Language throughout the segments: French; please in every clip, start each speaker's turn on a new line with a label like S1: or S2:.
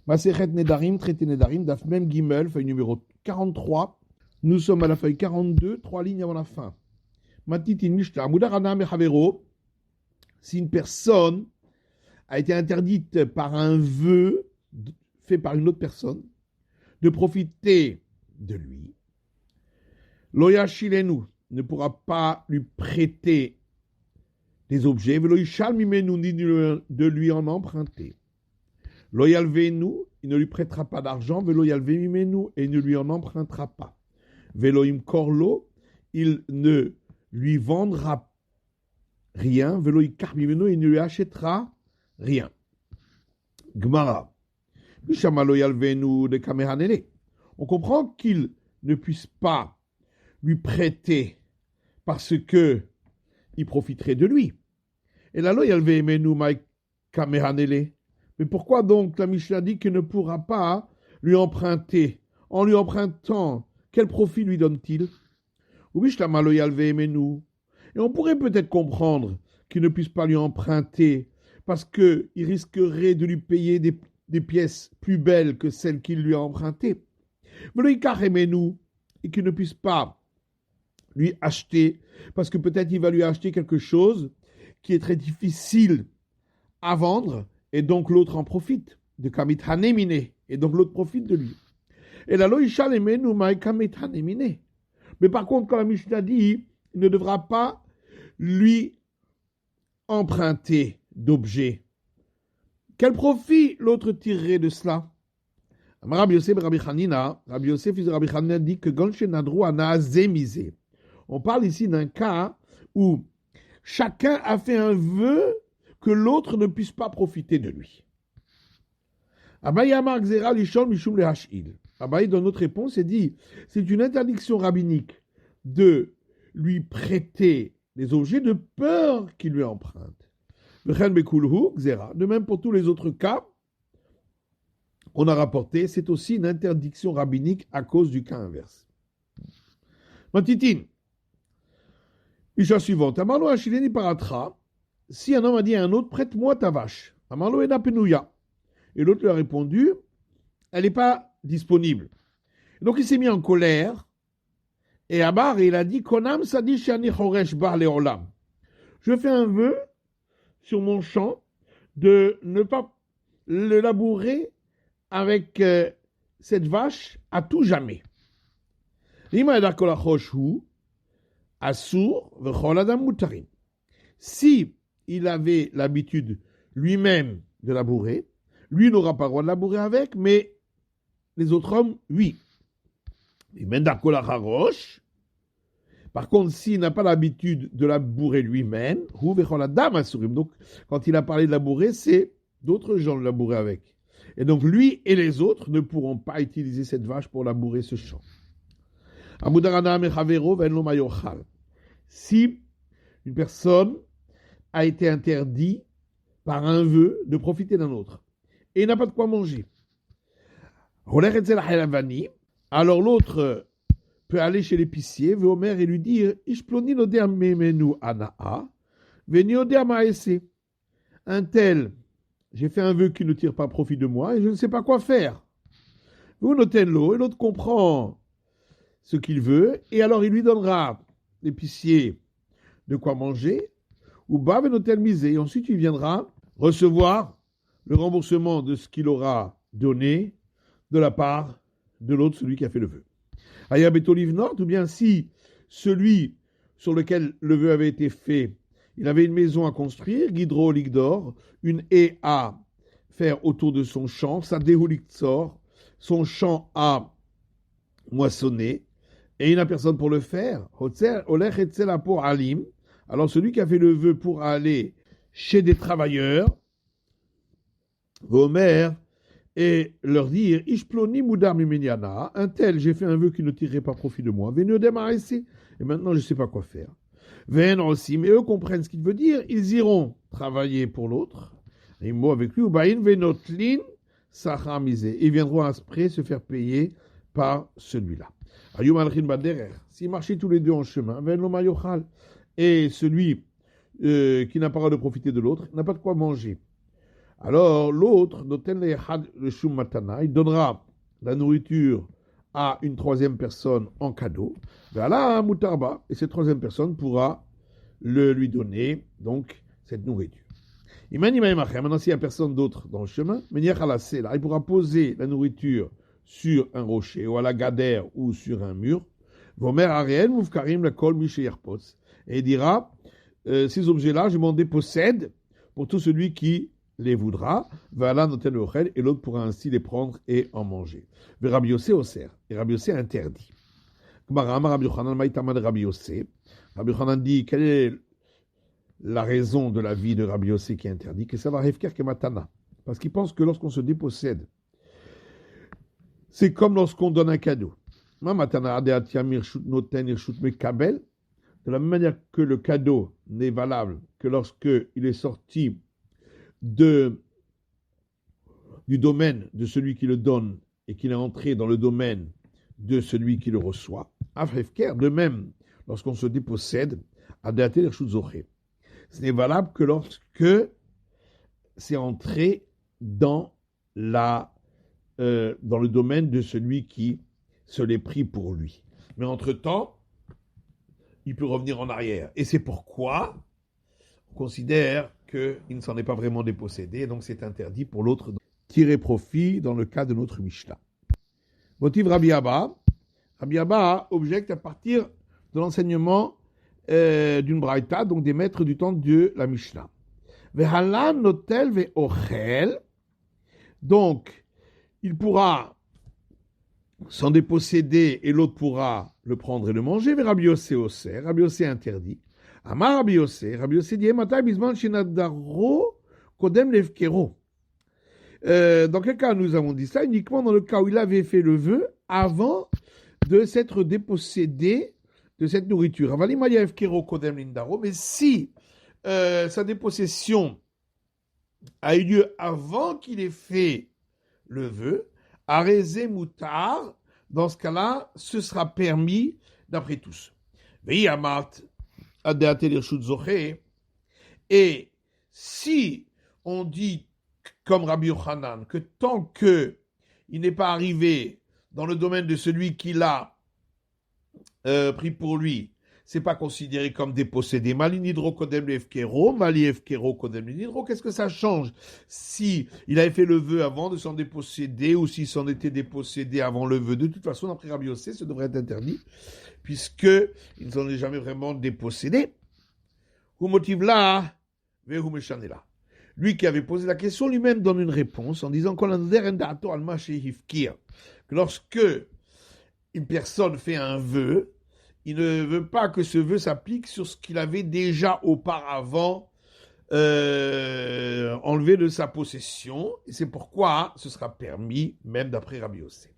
S1: Masechet Nedarim, traité Nedarim, Daf Mem Gimel, feuille numéro 43. Nous sommes à la feuille 42, 3 lignes avant la fin. Matitin Mishta, Mudarana Mechavero, si une personne a été interdite par un vœu fait par une autre personne de profiter de lui, Loya Shilenu ne pourra pas lui prêter des objets, Veloishal Mimenu ni de lui en emprunter. Loyalvenu, il ne lui prêtera pas d'argent, Veloyalve Mimenu, et il ne lui en empruntera pas. Veloim Korlo, il ne lui vendra rien, Veloikar Mimenu, il ne lui achètera rien. Gmara. On comprend qu'il ne puisse pas lui prêter parce que il profiterait de lui. Et là, mais pourquoi donc la Mishnah dit qu'il ne pourra pas lui emprunter? En lui empruntant, quel profit lui donne-t-il? Et on pourrait peut-être comprendre qu'il ne puisse pas lui emprunter parce qu'il risquerait de lui payer des pièces plus belles que celles qu'il lui a empruntées. Et qu'il ne puisse pas lui acheter, parce que peut-être il va lui acheter quelque chose qui est très difficile à vendre, et donc l'autre en profite, de Kamit Hanemine, et donc l'autre profite de lui. Et la Loïcha Lemenu Mai Kamit Hanemine. Mais par contre, quand la Mishnah dit, il ne devra pas lui emprunter d'objets. Quel profit l'autre tirerait de cela? Rabbi Yosef dit que on parle ici d'un cas où chacun a fait un vœu que l'autre ne puisse pas profiter de lui. Abaye, dans notre réponse, il dit c'est une interdiction rabbinique de lui prêter des objets de peur qu'il lui emprunte. De même pour tous les autres cas, on a rapporté, c'est aussi une interdiction rabbinique à cause du cas inverse. Matitin, Isha suivante. Amarlo Hashileni Paratra, si un homme a dit à un autre, prête-moi ta vache. Amarlo Ena Penouya. Et l'autre lui a répondu, elle n'est pas disponible. Et donc il s'est mis en colère, et Abar, il a dit, Konam Sadi Shani Choresh Bar Leolam. Je fais un vœu sur mon champ de ne pas le labourer avec cette vache à tout jamais. Si il avait l'habitude lui-même de labourer, lui n'aura pas le droit de labourer avec, mais les autres hommes, oui. Par contre, s'il n'a pas l'habitude de labourer lui-même, donc quand il a parlé de labourer, c'est d'autres gens de labourer avec. Et donc lui et les autres ne pourront pas utiliser cette vache pour labourer ce champ. Si une personne a été interdite par un vœu de profiter d'un autre et n'a pas de quoi manger, alors l'autre peut aller chez l'épicier, Véomer, et lui dire un tel, j'ai fait un vœu qui ne tire pas profit de moi et je ne sais pas quoi faire. Vous notez l'eau et l'autre comprend ce qu'il veut et alors il lui donnera, l'épicier, de quoi manger ou bave et notel misé. Et ensuite il viendra recevoir le remboursement de ce qu'il aura donné de la part de l'autre, celui qui a fait le vœu. Ayabet Olive Nord, ou bien si celui sur lequel le vœu avait été fait, il avait une maison à construire, Guidro Ligdor, une haie à faire autour de son champ, Sadéhouliktsor, son champ à moissonner, et il n'a personne pour le faire. Alors celui qui a fait le vœu pour aller chez des travailleurs, Gomer, et leur dire Ishploni Moudar Mimeniana, un tel, j'ai fait un vœu qui ne tirerait pas profit de moi, et maintenant je ne sais pas quoi faire. Ven aussi, mais eux comprennent ce qu'il veut dire, ils iront travailler pour l'autre, et moi avec lui, ils viendront à Spré se faire payer par celui-là. S'ils marchaient tous les deux en chemin, et celui qui n'a pas le droit de profiter de l'autre n'a pas de quoi manger. Alors l'autre, noten le shum matana, il donnera la nourriture à une troisième personne en cadeau. Voilà, mutarba, et cette troisième personne pourra lui donner donc cette nourriture. Maintenant, s'il n'y a personne d'autre dans le chemin, il pourra poser la nourriture sur un rocher ou à la gadère ou sur un mur. Et il dira, ces objets-là, je m'en dépossède pour tout celui qui les voudra. Et l'autre pourra ainsi les prendre et en manger. Rabbi Yossé osser. Et Rabbi Yossé interdit. Rabbi Yochanan dit, quelle est la raison de la vie de Rabbi Yossé qui est interdit, que ça va hefker que matana. Parce qu'il pense que lorsqu'on se dépossède, c'est comme lorsqu'on donne un cadeau. De la même manière que le cadeau n'est valable que lorsqu'il est sorti du domaine de celui qui le donne et qu'il est entré dans le domaine de celui qui le reçoit. De même, lorsqu'on se dépossède, ce n'est valable que lorsque c'est entré dans le domaine de celui qui se l'est pris pour lui. Mais entre-temps, il peut revenir en arrière. Et c'est pourquoi on considère qu'il ne s'en est pas vraiment dépossédé, donc c'est interdit pour l'autre de tirer profit dans le cas de notre Mishnah. Motif Rabbi Abba. Rabbi Abba objecte à partir de l'enseignement d'une braïta, donc des maîtres du temps de la Mishnah. Vehala notel ve'ochel. Donc, il pourra s'en déposséder et l'autre pourra le prendre et le manger. Rabbi Yossé osser. Rabbi Yossé interdit. Amar Rabbi Yossé. Rabbi Yossé dit Matai bisman shenadaro kodem levkero. Dans quel cas nous avons dit ça? Uniquement dans le cas où il avait fait le vœu avant de s'être dépossédé de cette nourriture. Mais si sa dépossession a eu lieu avant qu'il ait fait le vœu, Arezé Moutar, dans ce cas-là, ce sera permis d'après tous. Et si on dit, comme Rabbi Yochanan, que tant qu'il n'est pas arrivé dans le domaine de celui qui l'a pris pour lui, c'est pas considéré comme dépossédé. Malinidro kodem lefkero, mali efkero kodem linidro. Qu'est-ce que ça change si il avait fait le vœu avant de s'en déposséder ou s'il s'en était dépossédé avant le vœu? De toute façon, d'après Rabbi Yossé, ça devrait être interdit puisque il ne s'en est jamais vraiment dépossédé. Hu motive là, vehu meshanela. Lui qui avait posé la question lui-même donne une réponse en disant que lorsque une personne fait un vœu, il ne veut pas que ce vœu s'applique sur ce qu'il avait déjà auparavant enlevé de sa possession. Et c'est pourquoi ce sera permis, même d'après Rabbi Yossé.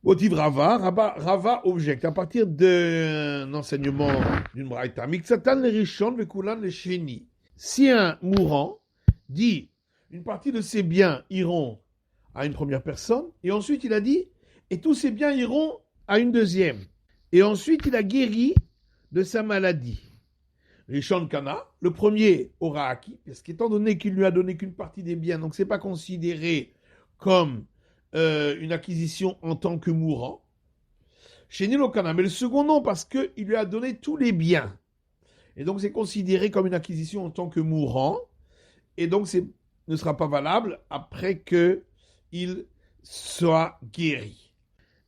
S1: Motiv Rava objecte à partir d'un enseignement d'une braïta. Miksatan le rishon vekulan le sheni. Si un mourant dit une partie de ses biens iront à une première personne, et ensuite il a dit et tous ses biens iront à une deuxième. Et ensuite, il a guéri de sa maladie. Rishon Kana, le premier aura acquis, parce qu'étant donné qu'il lui a donné qu'une partie des biens, donc ce n'est pas considéré comme une acquisition en tant que mourant. Chez Nilo Kana, mais le second non, parce qu'il lui a donné tous les biens. Et donc c'est considéré comme une acquisition en tant que mourant, et donc ne sera pas valable après qu'il soit guéri.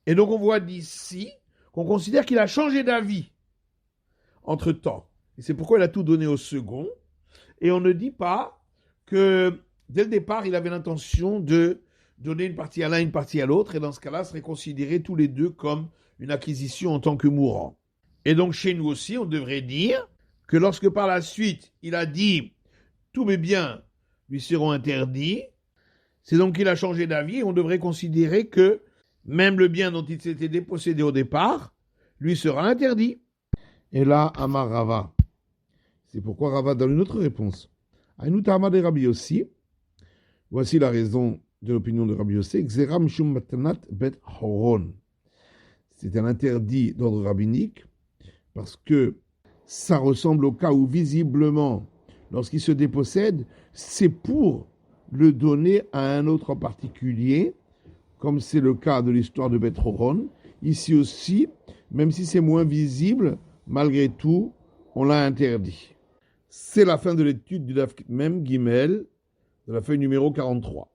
S1: Et donc on voit d'ici qu'on considère qu'il a changé d'avis entre-temps. Et c'est pourquoi il a tout donné au second. Et on ne dit pas que, dès le départ, il avait l'intention de donner une partie à l'un, une partie à l'autre. Et dans ce cas-là, seraient considérés tous les deux comme une acquisition en tant que mourant. Et donc, chez nous aussi, on devrait dire que lorsque par la suite, il a dit « tous mes biens lui seront interdits », c'est donc qu'il a changé d'avis et on devrait considérer que même le bien dont il s'était dépossédé au départ, lui sera interdit. Et là, Amar Rava. C'est pourquoi Rava donne une autre réponse. Aïnout Amar de Rabbi Yossi. Voici la raison de l'opinion de Rabbi Yossi. Xeram shum matanat bet horon. C'est un interdit d'ordre rabbinique parce que ça ressemble au cas où visiblement, lorsqu'il se dépossède, c'est pour le donner à un autre en particulier, comme c'est le cas de l'histoire de Beth Horon. Ici aussi, même si c'est moins visible, malgré tout, on l'a interdit. C'est la fin de l'étude du Daf Mem Gimel, de la feuille numéro 43.